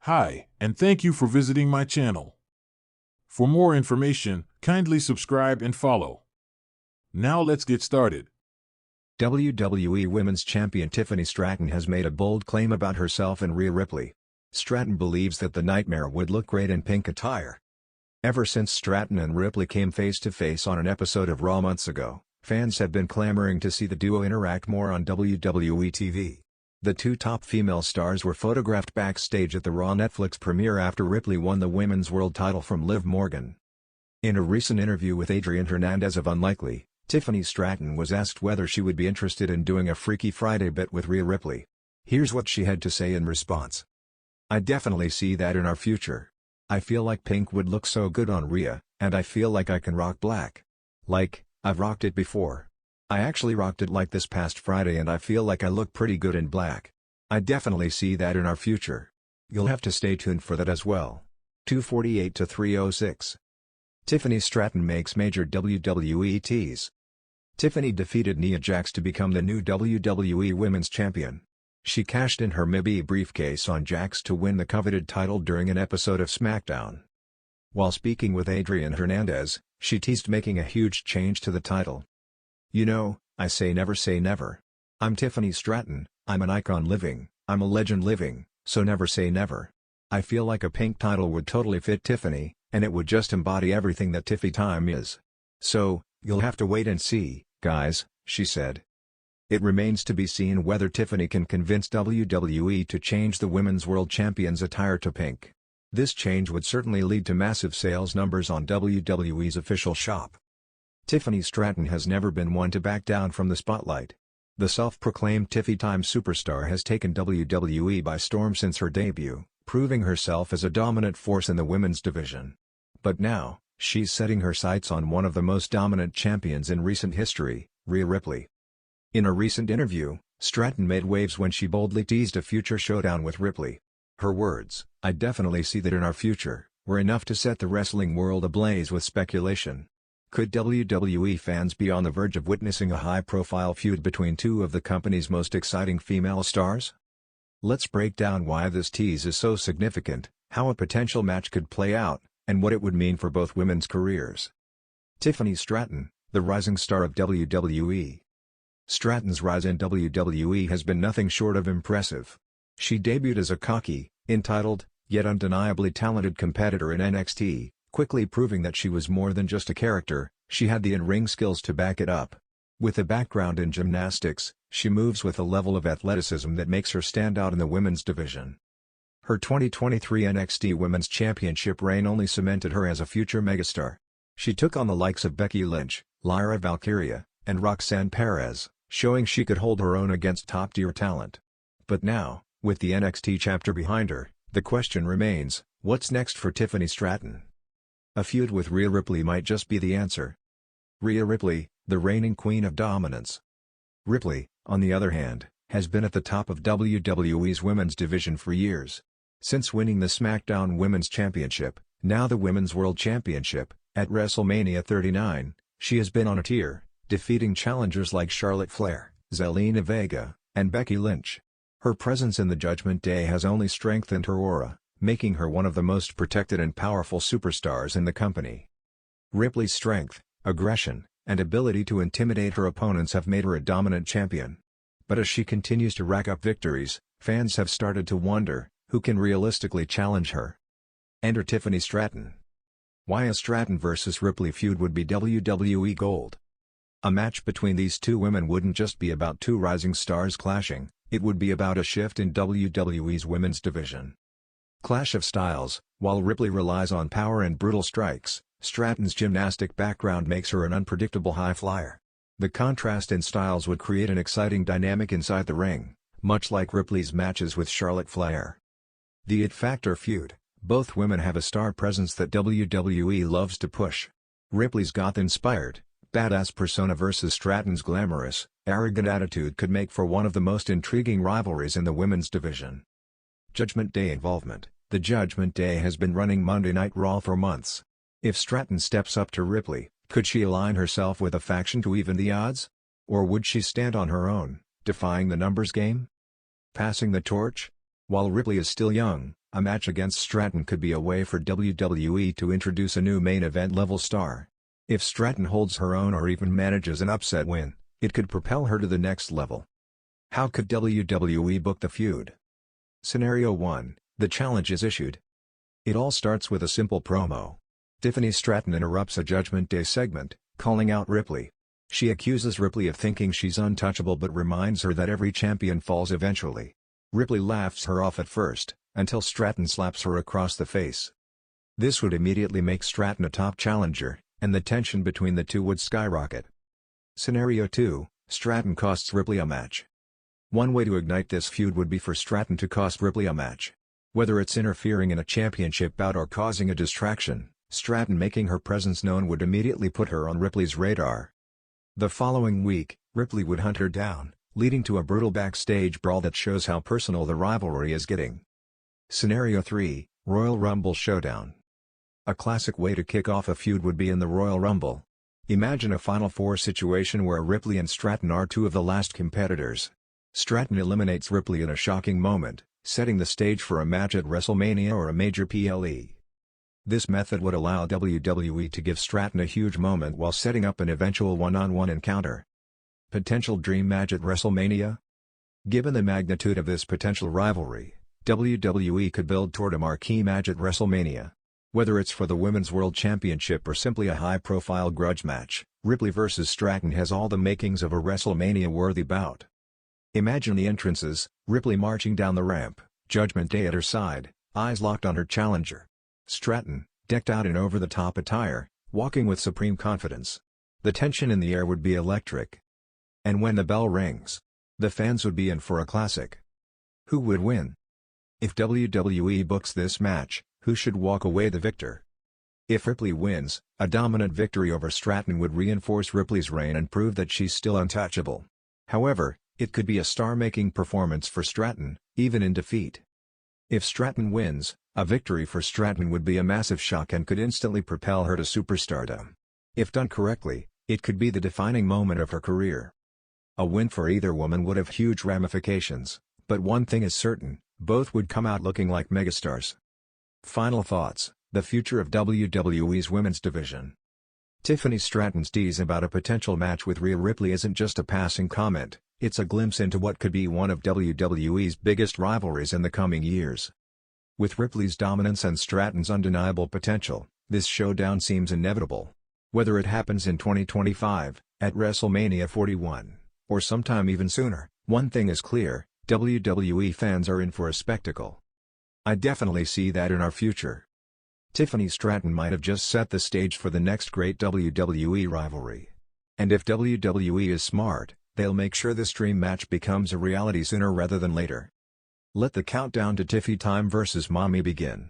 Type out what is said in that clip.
Hi, and thank you for visiting my channel. For more information, kindly subscribe and follow. Now let's get started. WWE Women's Champion Tiffany Stratton has made a bold claim about herself and Rhea Ripley. Stratton believes that the Nightmare would look great in pink attire. Ever since Stratton and Ripley came face-to-face on an episode of Raw months ago, fans have been clamoring to see the duo interact more on WWE TV. The two top female stars were photographed backstage at the Raw Netflix premiere after Ripley won the Women's World title from Liv Morgan. In a recent interview with Adrian Hernandez of Unlikely, Tiffany Stratton was asked whether she would be interested in doing a Freaky Friday bit with Rhea Ripley. Here's what she had to say in response. "I definitely see that in our future. I feel like pink would look so good on Rhea, and I feel like I can rock black. Like, I've rocked it before. I actually rocked it like this past Friday and I feel like I look pretty good in black. I definitely see that in our future. You'll have to stay tuned for that as well." 248 to 306. Tiffany Stratton makes major WWE tease. Tiffany defeated Nia Jax to become the new WWE Women's Champion. She cashed in her MIB briefcase on Jax to win the coveted title during an episode of SmackDown. While speaking with Adrian Hernandez, she teased making a huge change to the title. "You know, I say never. I'm Tiffany Stratton, I'm an icon living, I'm a legend living, so never say never. I feel like a pink title would totally fit Tiffany, and it would just embody everything that Tiffy time is. So, you'll have to wait and see, guys," she said. It remains to be seen whether Tiffany can convince WWE to change the Women's World Champion's attire to pink. This change would certainly lead to massive sales numbers on WWE's official shop. Tiffany Stratton has never been one to back down from the spotlight. The self-proclaimed Tiffy Time superstar has taken WWE by storm since her debut, proving herself as a dominant force in the women's division. But now, she's setting her sights on one of the most dominant champions in recent history, Rhea Ripley. In a recent interview, Stratton made waves when she boldly teased a future showdown with Ripley. Her words, "I definitely see that in our future," were enough to set the wrestling world ablaze with speculation. Could WWE fans be on the verge of witnessing a high-profile feud between two of the company's most exciting female stars? Let's break down why this tease is so significant, how a potential match could play out, and what it would mean for both women's careers. Tiffany Stratton, the rising star of WWE. Stratton's rise in WWE has been nothing short of impressive. She debuted as a cocky, entitled, yet undeniably talented competitor in NXT, quickly proving that she was more than just a character, she had the in-ring skills to back it up. With a background in gymnastics, she moves with a level of athleticism that makes her stand out in the women's division. Her 2023 NXT Women's Championship reign only cemented her as a future megastar. She took on the likes of Becky Lynch, Lyra Valkyria, and Roxanne Perez, showing she could hold her own against top-tier talent. But now, with the NXT chapter behind her, the question remains, what's next for Tiffany Stratton? A feud with Rhea Ripley might just be the answer. Rhea Ripley, the reigning queen of dominance. Ripley, on the other hand, has been at the top of WWE's women's division for years. Since winning the SmackDown Women's Championship, now the Women's World Championship, at WrestleMania 39, she has been on a tear, defeating challengers like Charlotte Flair, Zelina Vega, and Becky Lynch. Her presence in the Judgment Day has only strengthened her aura, making her one of the most protected and powerful superstars in the company. Ripley's strength, aggression, and ability to intimidate her opponents have made her a dominant champion. But as she continues to rack up victories, fans have started to wonder, who can realistically challenge her? Enter Tiffany Stratton. Why a Stratton vs. Ripley feud would be WWE gold. A match between these two women wouldn't just be about two rising stars clashing, it would be about a shift in WWE's women's division. Clash of styles. While Ripley relies on power and brutal strikes, Stratton's gymnastic background makes her an unpredictable high flyer. The contrast in styles would create an exciting dynamic inside the ring, much like Ripley's matches with Charlotte Flair. The It Factor feud. Both women have a star presence that WWE loves to push. Ripley's goth-inspired, badass persona versus Stratton's glamorous, arrogant attitude could make for one of the most intriguing rivalries in the women's division. Judgment Day involvement. The Judgment Day has been running Monday Night Raw for months. If Stratton steps up to Ripley, could she align herself with a faction to even the odds? Or would she stand on her own, defying the numbers game? Passing the torch? While Ripley is still young, A match against Stratton could be a way for WWE to introduce a new main event level star. If Stratton holds her own or even manages an upset win, it could propel her to the next level. How could WWE book the feud? Scenario 1, the challenge is issued. It all starts with a simple promo. Tiffany Stratton interrupts a Judgment Day segment, calling out Ripley. She accuses Ripley of thinking she's untouchable but reminds her that every champion falls eventually. Ripley laughs her off at first, until Stratton slaps her across the face. This would immediately make Stratton a top challenger, and the tension between the two would skyrocket. Scenario 2, Stratton costs Ripley a match. One way to ignite this feud would be for Stratton to cost Ripley a match. Whether it's interfering in a championship bout or causing a distraction, Stratton making her presence known would immediately put her on Ripley's radar. The following week, Ripley would hunt her down, leading to a brutal backstage brawl that shows how personal the rivalry is getting. Scenario 3, Royal Rumble Showdown. A classic way to kick off a feud would be in the Royal Rumble. Imagine a Final Four situation where Ripley and Stratton are two of the last competitors. Stratton eliminates Ripley in a shocking moment, setting the stage for a match at WrestleMania or a major PLE. This method would allow WWE to give Stratton a huge moment while setting up an eventual one-on-one encounter. Potential dream match at WrestleMania? Given the magnitude of this potential rivalry, WWE could build toward a marquee match at WrestleMania. Whether it's for the Women's World Championship or simply a high-profile grudge match, Ripley vs. Stratton has all the makings of a WrestleMania-worthy bout. Imagine the entrances, Ripley marching down the ramp, Judgment Day at her side, eyes locked on her challenger. Stratton, decked out in over-the-top attire, walking with supreme confidence. The tension in the air would be electric. And when the bell rings, the fans would be in for a classic. Who would win? If WWE books this match, who should walk away the victor? If Ripley wins, a dominant victory over Stratton would reinforce Ripley's reign and prove that she's still untouchable. However, it could be a star-making performance for Stratton, even in defeat. If Stratton wins, a victory for Stratton would be a massive shock and could instantly propel her to superstardom. If done correctly, it could be the defining moment of her career. A win for either woman would have huge ramifications, but one thing is certain, both would come out looking like megastars. Final thoughts, the future of WWE's women's division. Tiffany Stratton's tease about a potential match with Rhea Ripley isn't just a passing comment, it's a glimpse into what could be one of WWE's biggest rivalries in the coming years. With Ripley's dominance and Stratton's undeniable potential, this showdown seems inevitable. Whether it happens in 2025, at WrestleMania 41, or sometime even sooner, one thing is clear, WWE fans are in for a spectacle. I definitely see that in our future. Tiffany Stratton might have just set the stage for the next great WWE rivalry. And if WWE is smart, they'll make sure this dream match becomes a reality sooner rather than later. Let the countdown to Tiffy time versus Mommy begin.